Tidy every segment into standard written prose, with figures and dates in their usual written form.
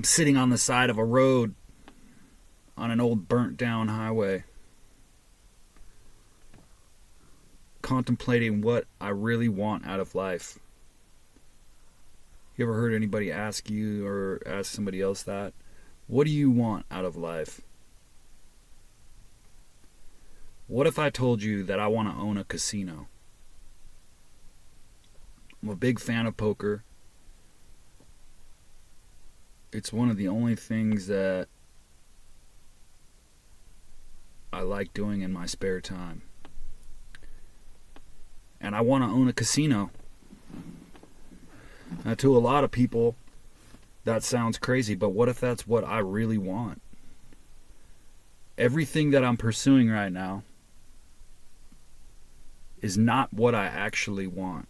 I'm sitting on the side of a road on an old burnt down highway, contemplating what I really want out of life. You ever heard anybody ask you or ask somebody else that? What do you want out of life? What if I told you that I want to own a casino? I'm a big fan of poker. It's one of the only things that I like doing in my spare time. And I want to own a casino. Now, to a lot of people, that sounds crazy, but what if that's what I really want? Everything that I'm pursuing right now is not what I actually want.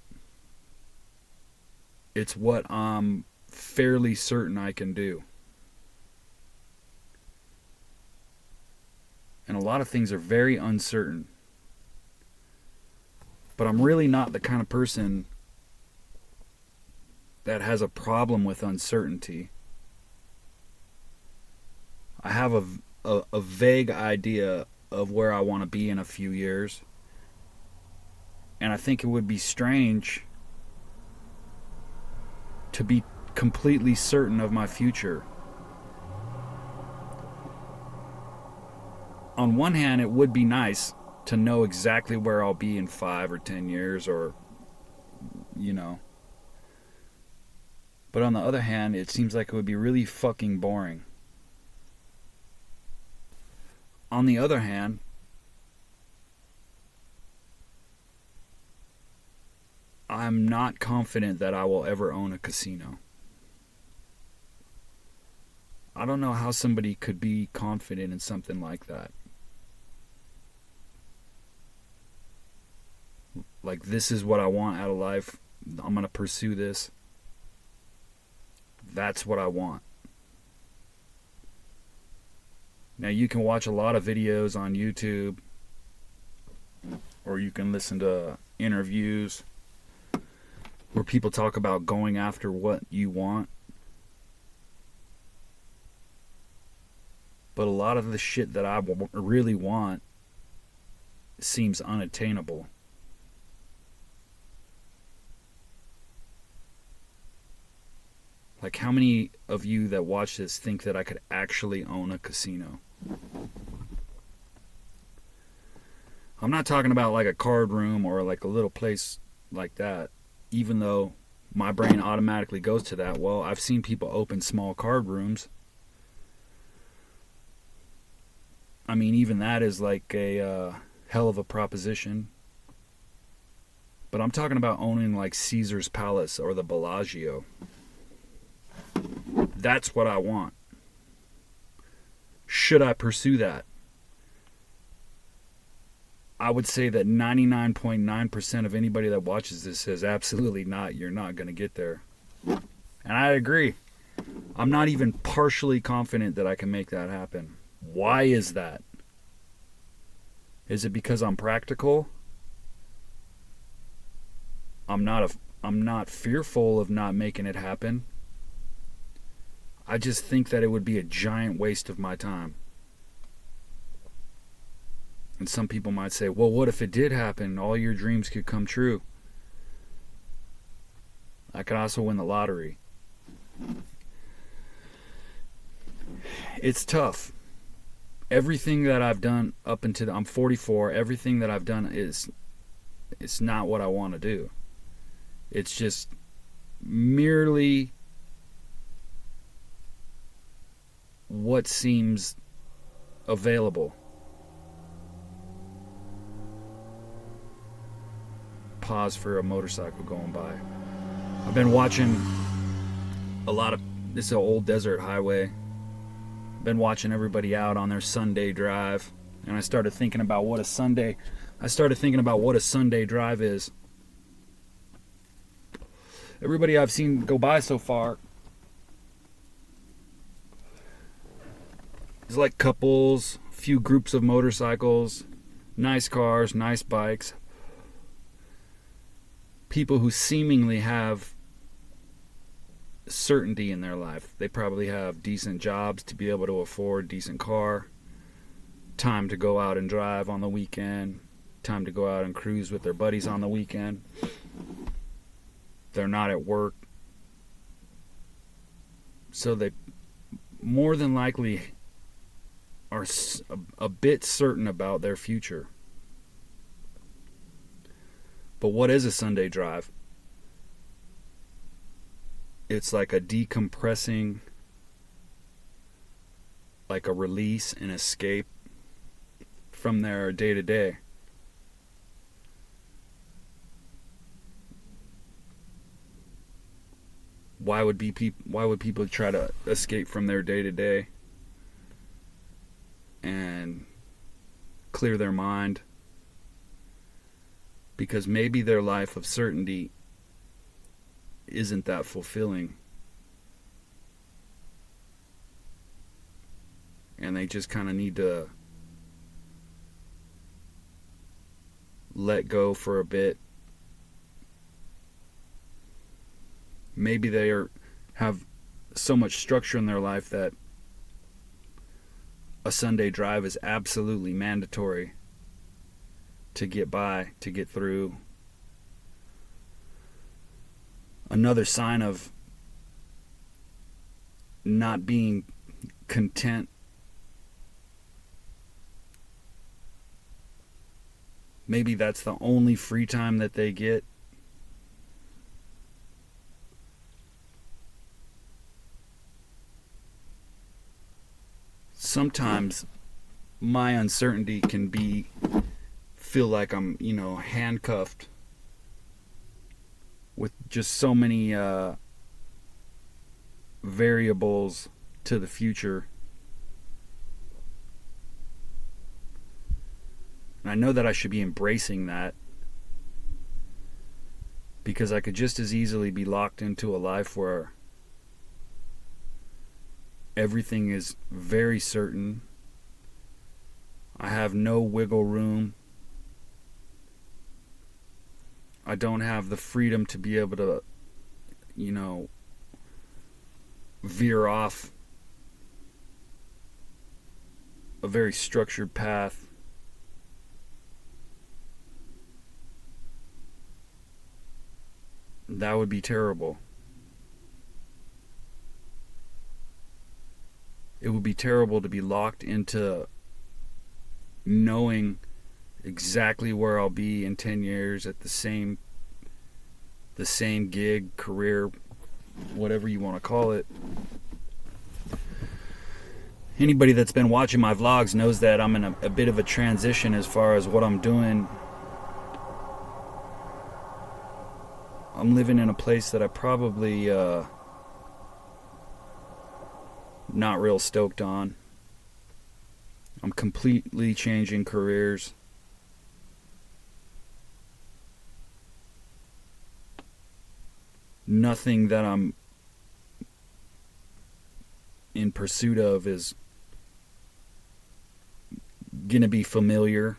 It's what I'm fairly certain I can do. And a lot of things are very uncertain. But I'm really not the kind of person that has a problem with uncertainty. I have a vague idea of where I want to be in a few years. And I think it would be strange to be completely certain of my future. On one hand, it would be nice to know exactly where I'll be in 5 or 10 years, or, you know. But on the other hand, it seems like it would be really fucking boring. On the other hand, I'm not confident that I will ever own a casino. I don't know how somebody could be confident in something like that. Like, this is what I want out of life. I'm going to pursue this. That's what I want. Now, you can watch a lot of videos on YouTube, or you can listen to interviews where people talk about going after what you want. But a lot of the shit that I really want seems unattainable. Like, how many of you that watch this think that I could actually own a casino? I'm not talking about like a card room or like a little place like that, even though my brain automatically goes to that. Well, I've seen people open small card rooms. I mean, even that is like a hell of a proposition. But I'm talking about owning like Caesar's Palace or the Bellagio. That's what I want. Should I pursue that? I would say that 99.9% of anybody that watches this says absolutely not. You're not going to get there. And I agree. I'm not even partially confident that I can make that happen. Why is that? Is it because I'm practical? I'm not fearful of not making it happen. I just think that it would be a giant waste of my time. And some people might say, well, what if it did happen? All your dreams could come true. I could also win the lottery. It's tough. Everything that I've done up until I'm 44, everything that I've done it's not what I want to do. It's just merely what seems available. Pause for a motorcycle going by. I've been watching a lot of, this is an old desert highway. Been watching everybody out on their Sunday drive, and I started thinking about what a Sunday drive is. Everybody I've seen go by so far is like couples, a few groups of motorcycles, nice cars, nice bikes. People who seemingly have certainty in their life. They probably have decent jobs to be able to afford decent car, time to go out and drive on the weekend, time to go out and cruise with their buddies on the weekend. They're not at work. So they more than likely are a bit certain about their future. But what is a Sunday drive? It's like a decompressing, like a release and escape from their day-to-day. Why would people try to escape from their day-to-day and clear their mind? Because maybe their life of certainty isn't that fulfilling. And they just kind of need to let go for a bit. Maybe they have so much structure in their life that a Sunday drive is absolutely mandatory to get by, to get through. Another sign of not being content. Maybe that's the only free time that they get. Sometimes my uncertainty can feel like I'm, handcuffed with just so many variables to the future. And I know that I should be embracing that, because I could just as easily be locked into a life where everything is very certain. I have no wiggle room. I don't have the freedom to be able to, veer off a very structured path. That would be terrible. It would be terrible to be locked into knowing exactly where I'll be in 10 years at the same gig, career, whatever you want to call it. Anybody that's been watching my vlogs knows that I'm in a bit of a transition as far as what I'm doing. I'm living in a place that I probably not real stoked on. I'm completely changing careers. Nothing that I'm in pursuit of is gonna be familiar.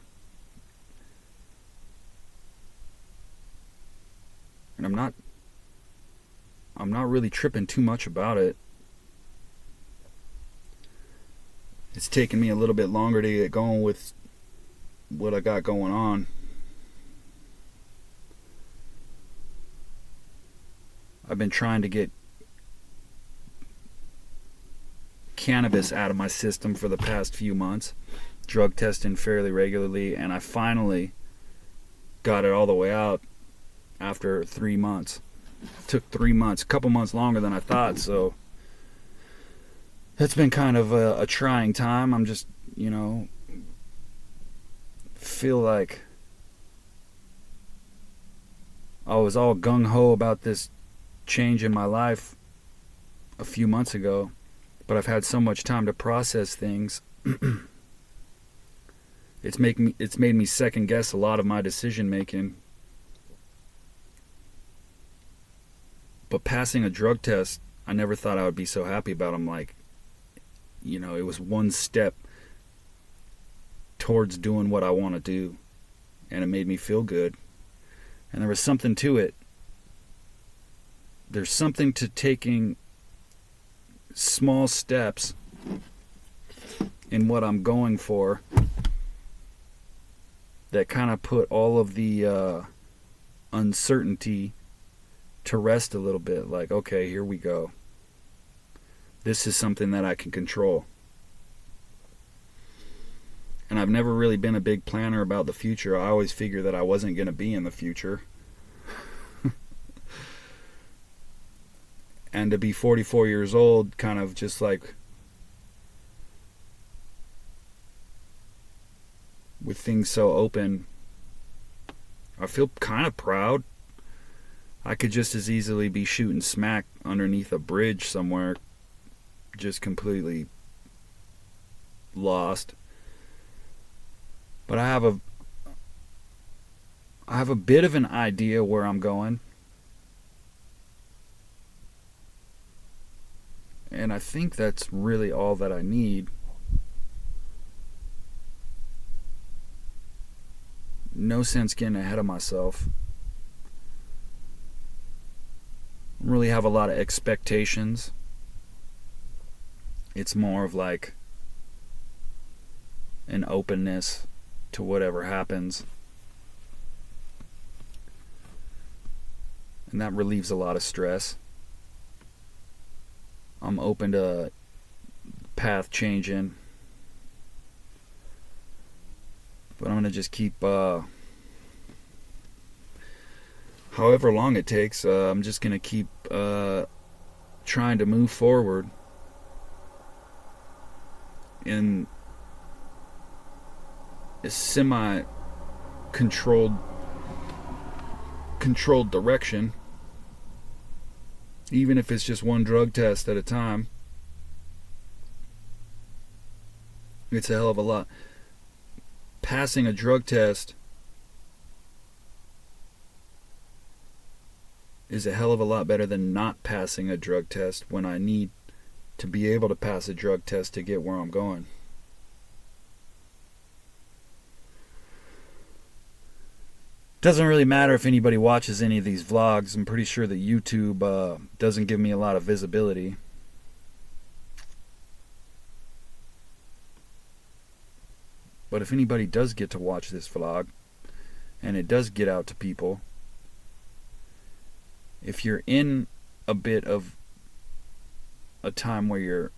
And I'm not really tripping too much about it. It's taken me a little bit longer to get going with what I got going on. I've been trying to get cannabis out of my system for the past few months, drug testing fairly regularly, and I finally got it all the way out after 3 months. It took 3 months, a couple months longer than I thought, so that's been kind of a trying time. I'm just, feel like I was all gung-ho about this change in my life a few months ago, but I've had so much time to process things. It's made me second guess a lot of my decision making. But passing a drug test, I never thought I would be so happy about. I'm like, it was one step towards doing what I want to do, and it made me feel good. And there was something to it. There's something to taking small steps in what I'm going for that kind of put all of the uncertainty to rest a little bit. Like, okay, here we go. This is something that I can control. And I've never really been a big planner about the future. I always figured that I wasn't going to be in the future. And to be 44 years old, kind of just like with things so open, I feel kind of proud. I could just as easily be shooting smack underneath a bridge somewhere, just completely lost. But I have a bit of an idea where I'm going. And I think that's really all that I need. No sense getting ahead of myself. I don't really have a lot of expectations. It's more of like an openness to whatever happens. And that relieves a lot of stress. I'm open to path changing. But I'm going to just keep, however long it takes, I'm just going to keep trying to move forward in a semi-controlled direction. Even if it's just one drug test at a time. It's a hell of a lot. Passing a drug test is a hell of a lot better than not passing a drug test when I need to be able to pass a drug test to get where I'm going. Doesn't really matter if anybody watches any of these vlogs. I'm pretty sure that YouTube doesn't give me a lot of visibility. But if anybody does get to watch this vlog, and it does get out to people, if you're in a bit of a time where you're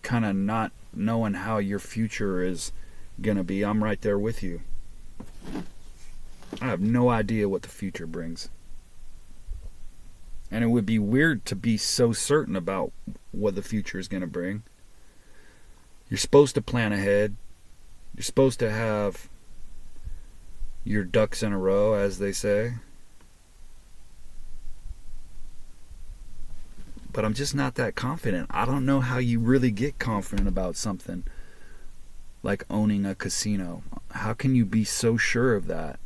kind of not knowing how your future is going to be, I'm right there with you. I have no idea what the future brings. And it would be weird to be so certain about what the future is going to bring. You're supposed to plan ahead. You're supposed to have your ducks in a row, as they say. But I'm just not that confident. I don't know how you really get confident about something like owning a casino. How can you be so sure of that?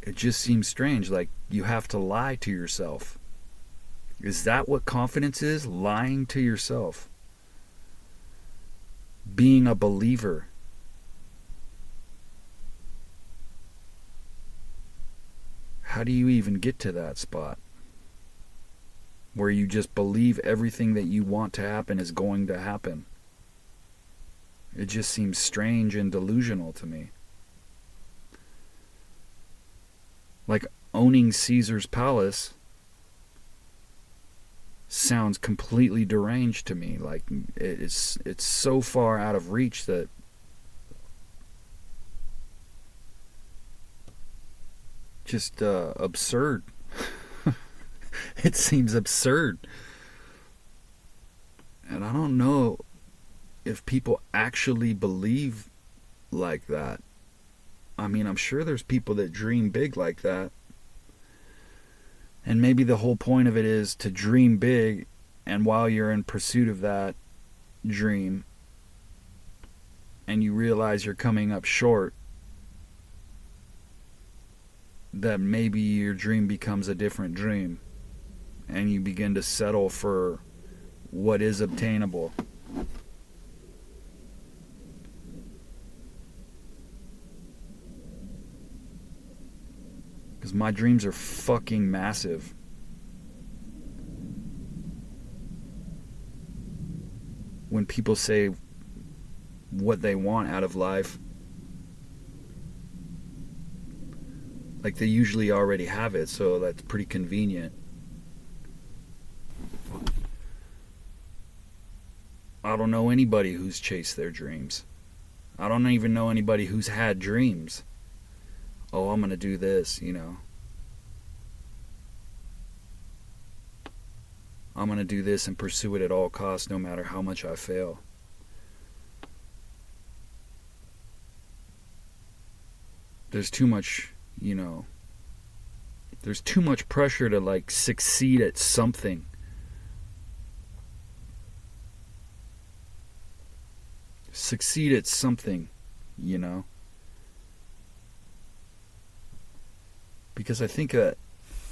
It just seems strange, like you have to lie to yourself. Is that what confidence is? Lying to yourself. Being a believer. How do you even get to that spot? Where you just believe everything that you want to happen is going to happen. It just seems strange and delusional to me. Like owning Caesar's Palace sounds completely deranged to me. Like it's so far out of reach that just absurd. It seems absurd. And I don't know if people actually believe like that. I mean, I'm sure there's people that dream big like that. And maybe the whole point of it is to dream big, and while you're in pursuit of that dream and you realize you're coming up short, that maybe your dream becomes a different dream and you begin to settle for what is obtainable. Because my dreams are fucking massive. when people say what they want out of life, like they usually already have it, so that's pretty convenient. I don't know anybody who's chased their dreams. I don't even know anybody who's had dreams. Oh, I'm going to do this, you know. I'm going to do this and pursue it at all costs, no matter how much I fail. There's too much, you know, there's too much pressure to like succeed at something. Succeed at something, you know. Because I think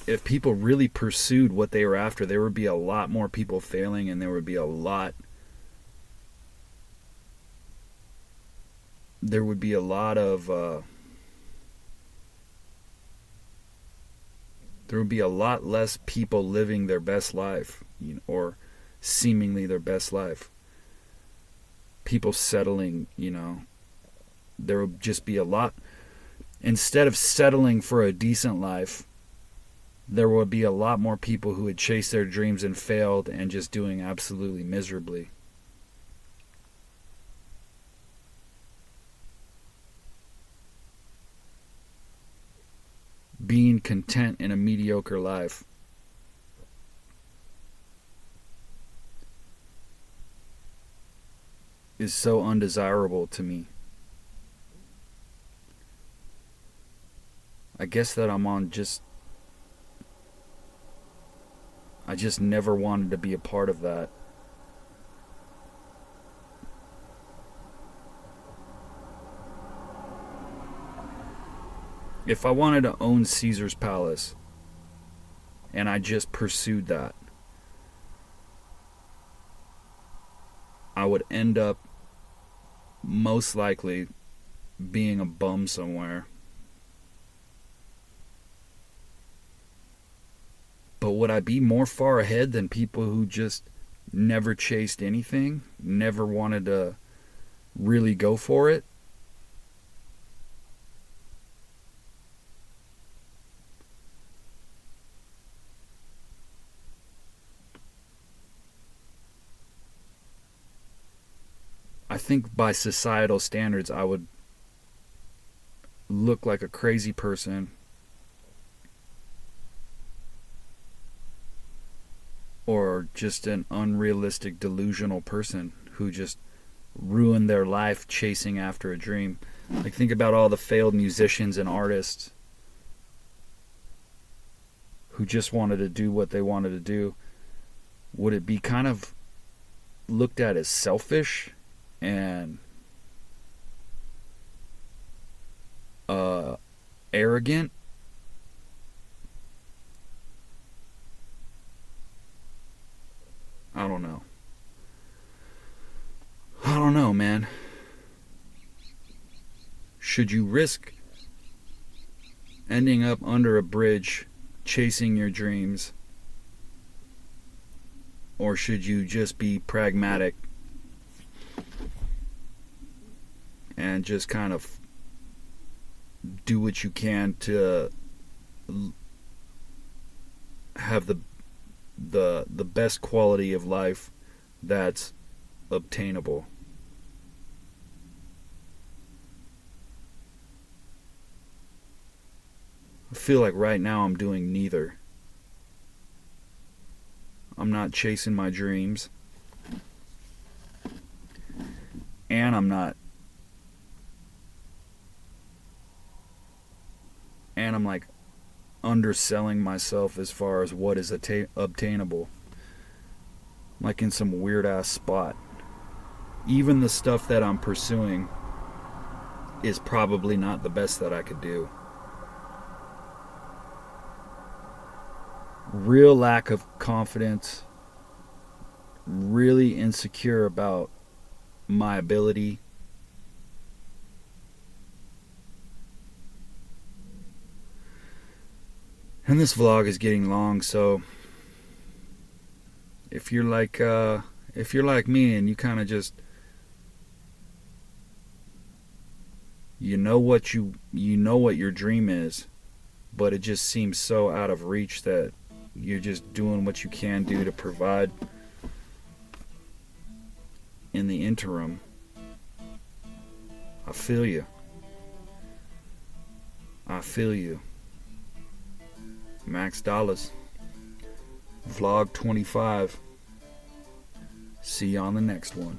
if people really pursued what they were after, there would be a lot more people failing, and there would be a lot of there would be a lot less people living their best life, you know, or seemingly their best life. People settling, you know. There would just be a lot. Instead of settling for a decent life, there would be a lot more people who had chased their dreams and failed and just doing absolutely miserably. Being content in a mediocre life. Is so undesirable to me. I guess that I just never wanted to be a part of that. If I wanted to own Caesar's Palace, and I just pursued that, I would end up most likely being a bum somewhere. But would I be more far ahead than people who just never chased anything, never wanted to really go for it? I think by societal standards, I would look like a crazy person, or just an unrealistic, delusional person who just ruined their life chasing after a dream. Like, think about all the failed musicians and artists who just wanted to do what they wanted to do. Would it be kind of looked at as selfish and arrogant? I don't know. I don't know, man. Should you risk ending up under a bridge chasing your dreams? Or should you just be pragmatic and just kind of do what you can to have the best quality of life that's obtainable? I feel like right now I'm doing neither. I'm not chasing my dreams, and I'm like underselling myself as far as what is obtainable. I'm like in some weird ass spot. Even the stuff that I'm pursuing is probably not the best that I could do. Real lack of confidence, really insecure about my ability. And this vlog is getting long, so if you're like if you're like me and you kind of just, you know what your dream is, but it just seems so out of reach that you're just doing what you can do to provide in the interim. I feel you. I feel you. Max Dolluz, Vlog.25. See you on the next one.